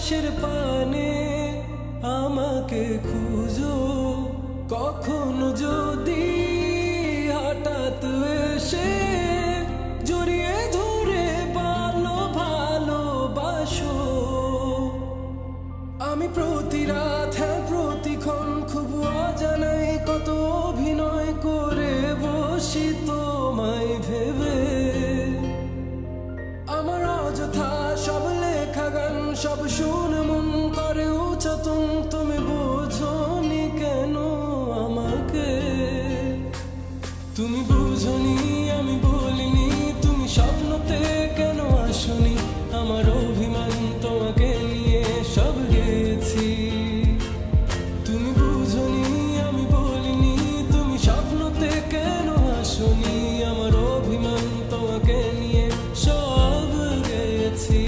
আকাশের পানে আমাকে খুঁজো, কখনো যদি হঠাৎ এসে জড়িয়ে ধরে ভালোবাসো। আমি প্রতি রাত, হ্যাঁ প্রতিক্ষণ খুব অজানাই কত অভিনয় করে বসি তোমায় ভেবে। আমার অযথা সব লেখা গান সব শুনে মন করে উচ্চাতন, তুমি বোঝনি কেন আমাকে? তুমি বুঝনি আমি বলিনি, তুমি স্বপ্নতে কেন আসনি? আমার অভিমান তোমাকে নিয়ে সব গেছি। তুমি বুঝনি আমি বলিনি, তুমি স্বপ্নতে কেন আসনি? আমার অভিমান তোমাকে নিয়ে সব গেছি।